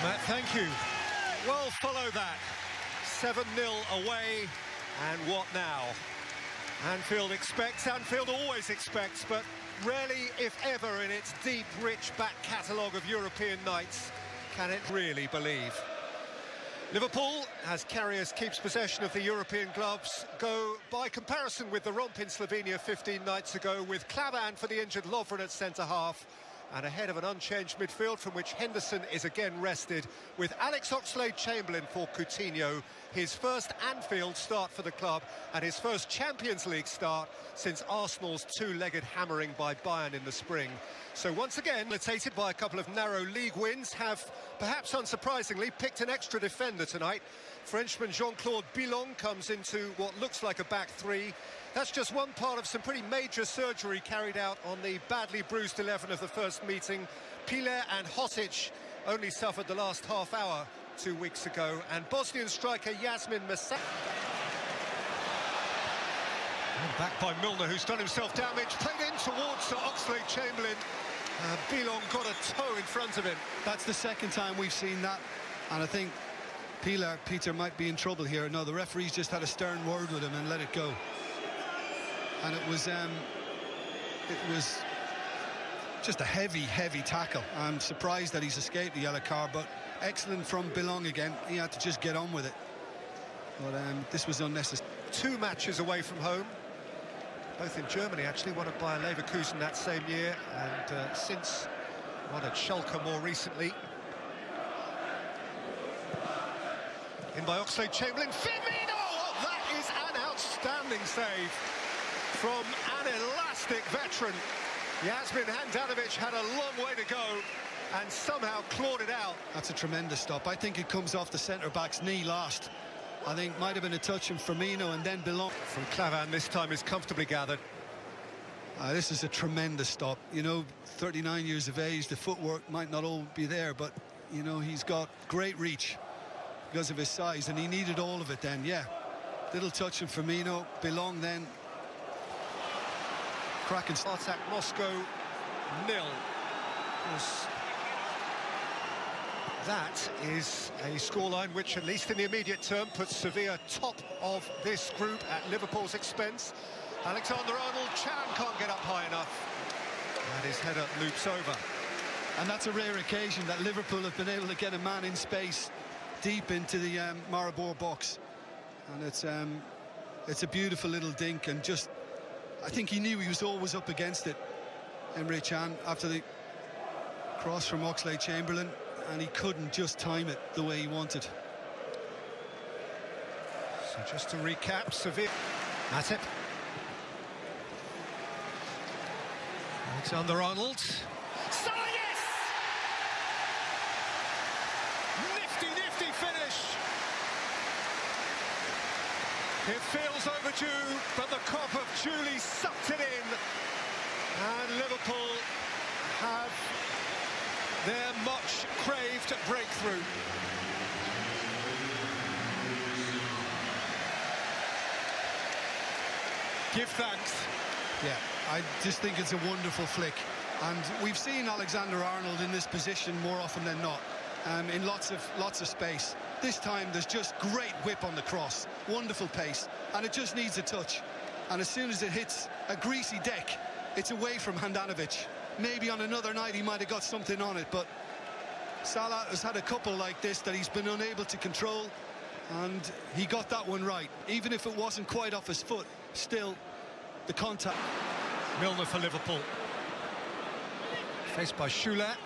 Matt, thank you. Well, follow that. 7-0 away, and what now? Anfield always expects, but rarely, if ever, in its deep, rich back catalogue of European nights, can it really believe. Liverpool, as Karius keeps possession of the European gloves, go by comparison with the romp in Slovenia 15 nights ago, with Klavan for the injured Lovren at centre-half, and ahead of an unchanged midfield from which Henderson is again rested, with Alex Oxlade-Chamberlain for Coutinho, his first Anfield start for the club and his first Champions League start since Arsenal's two-legged hammering by Bayern in the spring. So once again, facilitated by a couple of narrow league wins, have, perhaps unsurprisingly, picked an extra defender tonight. Frenchman Jean-Claude Billon comes into what looks like a back three. That's just one part of some pretty major surgery carried out on the badly bruised 11 of the first meeting. Pilar and Hosic only suffered the last half hour 2 weeks ago, and Bosnian striker Jasmin Masa. Back by Milner, who's done himself damage, played in towards Oxlade-Chamberlain. Billon got a toe in front of him. That's the second time we've seen that, and I think Peter might be in trouble here. No, the referee's just had a stern word with him and let it go. And it was just a heavy tackle. I'm surprised that he's escaped the yellow card, but excellent from Billon again. He had to just get on with it. But this was unnecessary. 2 matches away from home, both in Germany actually, one at Bayer Leverkusen that same year, and since one at Schalke more recently. In by Oxlade-Chamberlain, Firmino! Oh, that is an outstanding save from an elastic veteran. Yasmin Handanovic had a long way to go and somehow clawed it out. That's a tremendous stop. I think it comes off the centre-back's knee last. I think might have been a touch from Firmino and then Billon. From Klavan this time is comfortably gathered. This is a tremendous stop. You know, 39 years of age, the footwork might not all be there, but, you know, he's got great reach because of his size, and he needed all of it then, yeah. Little touch from Firmino, Billon then. Cracking. Spartak Moscow 0. Of course, that is a scoreline which, at least in the immediate term, puts Sevilla top of this group at Liverpool's expense. Alexander-Arnold can't get up high enough, and his header loops over. And that's a rare occasion that Liverpool have been able to get a man in space deep into the Maribor box, and it's a beautiful little dink, and just I think he knew he was always up against it, Emre Can, after the cross from Oxlade-Chamberlain, and he couldn't just time it the way he wanted. So just to recap, Sevilla. Matip. Alexander-Arnold. Salah, yes! Nifty finish. It feels overdue, but the cop of Julie sucked it in. And Liverpool have their much-craved breakthrough. Give thanks. Yeah, I just think it's a wonderful flick. And we've seen Alexander-Arnold in this position more often than not, in lots of space. This time there's just great whip on the cross, wonderful pace, and it just needs a touch. And as soon as it hits a greasy deck, it's away from Handanovic. Maybe on another night he might have got something on it, but Salah has had a couple like this that he's been unable to control, and he got that one right. Even if it wasn't quite off his foot, still the contact. Milner for Liverpool. Faced by Schüller.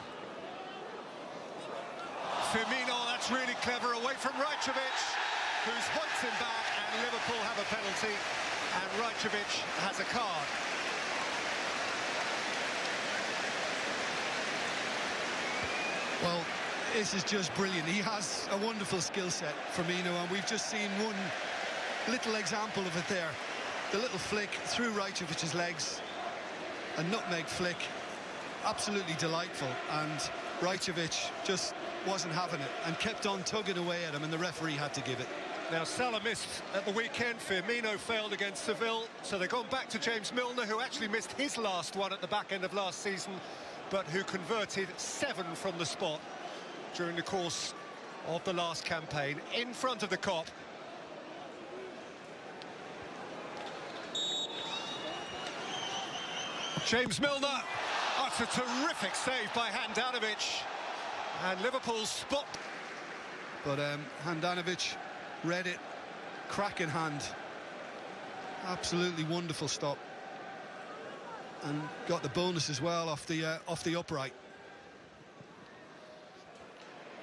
Firmino, that's really clever, away from Rajcevic, who's hoiked him back, and Liverpool have a penalty, and Rajcevic has a card. Well, this is just brilliant. He has a wonderful skill set, Firmino, and we've just seen one little example of it there. The little flick through Rajcevic's legs, a nutmeg flick, absolutely delightful, and Rajcevic just wasn't having it and kept on tugging away at him, and the referee had to give it. Now, Salah missed at the weekend, Firmino failed against Seville, so they've gone back to James Milner, who actually missed his last one at the back end of last season, but who converted 7 from the spot. during the course of the last campaign, in front of the Kop. James Milner. Oh, it's a terrific save by Handanovic. And Liverpool's spot. But Handanovic read it, cracking hand. Absolutely wonderful stop. And got the bonus as well off the upright.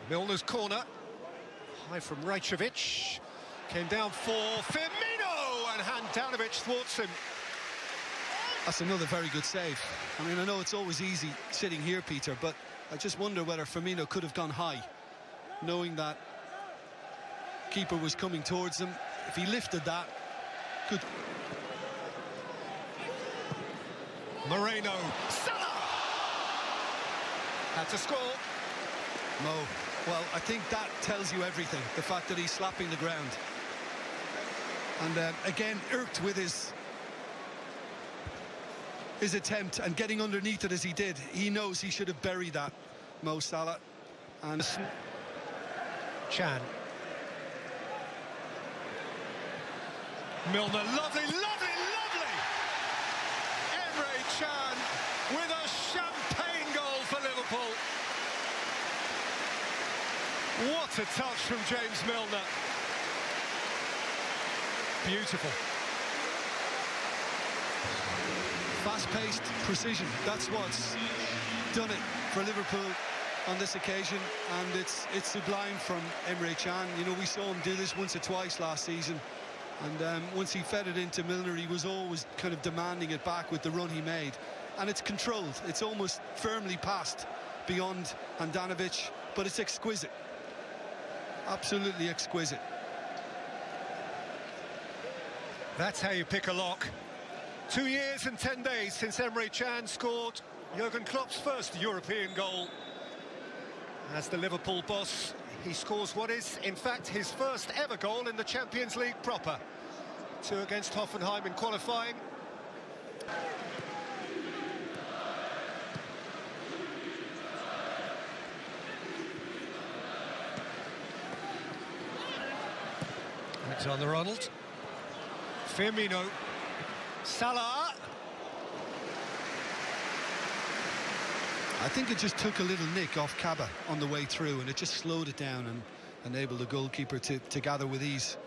Milner's corner. High from Rajcevic. Came down for Firmino, and Handanovic thwarts him. That's another very good save. I mean, I know it's always easy sitting here, Peter, but I just wonder whether Firmino could have gone high, knowing that keeper was coming towards him. If he lifted that, good. Moreno. Salah! Had to score. Mo. Well, I think that tells you everything, the fact that he's slapping the ground. And again, irked with his attempt and getting underneath it as he did. He knows he should have buried that, Mo Salah. And Can. Milner, lovely, lovely, lovely! Emre Can with a champagne goal for Liverpool. What a touch from James Milner. Beautiful. Fast-paced precision, that's what's done it for Liverpool on this occasion, and it's sublime from Emre Can. You know, we saw him do this once or twice last season, and once he fed it into Milner, he was always kind of demanding it back with the run he made. And it's controlled, it's almost firmly passed beyond Handanovic, but it's exquisite. Absolutely exquisite. That's how you pick a lock. 2 years and 10 days since Emre Can scored Jurgen Klopp's first European goal. As the Liverpool boss, he scores what is, in fact, his first ever goal in the Champions League proper. 2 against Hoffenheim in qualifying. Alexander-Arnold. Firmino. Salah. I think it just took a little nick off Kaba on the way through, and it just slowed it down and enabled the goalkeeper to gather with ease.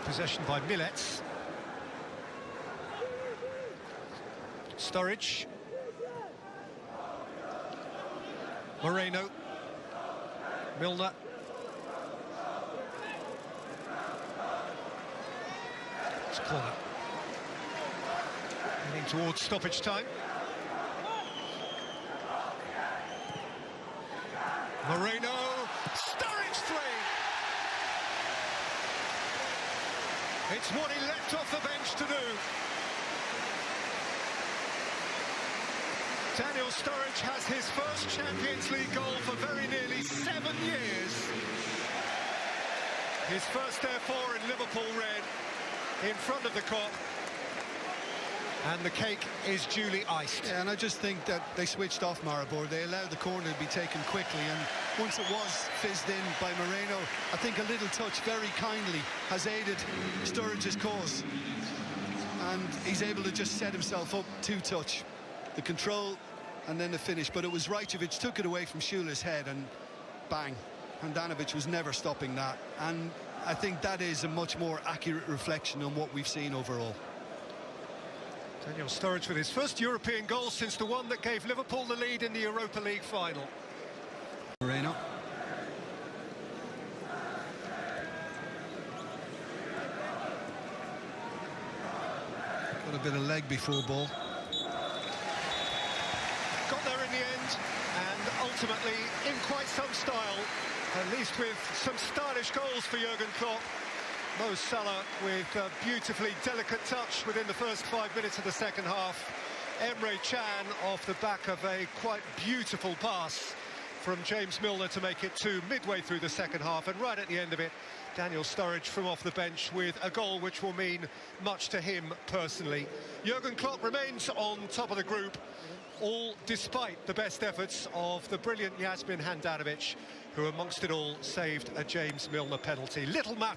Possession by Millet. Sturridge. Moreno. Milner. It's corner. Heading towards stoppage time. Moreno. Sturridge 3. It's what he left off the bench to do. Daniel Sturridge has his first Champions League goal for very nearly 7 years. His first, therefore, in Liverpool red, in front of the Kop. And the cake is duly iced. Yeah, and I just think that they switched off Maribor. They allowed the corner to be taken quickly, and once it was fizzed in by Moreno, I think a little touch very kindly has aided Sturridge's cause. And he's able to just set himself up to touch. The control and then the finish. But it was Rajcevic took it away from Schuler's head, and bang. Handanovic was never stopping that. And I think that is a much more accurate reflection on what we've seen overall. Daniel Sturridge with his first European goal since the one that gave Liverpool the lead in the Europa League final. Moreno. Got a bit of leg before ball. Got there in the end, and ultimately in quite some style, at least with some stylish goals for Jurgen Klopp. Mo Salah with a beautifully delicate touch within the first 5 minutes of the second half. Emre Can off the back of a quite beautiful pass from James Milner to make it 2 midway through the second half, and right at the end of it, Daniel Sturridge from off the bench with a goal which will mean much to him personally. Jurgen Klopp remains on top of the group, all despite the best efforts of the brilliant Yasmin Handanovic, who amongst it all saved a James Milner penalty. Little matter.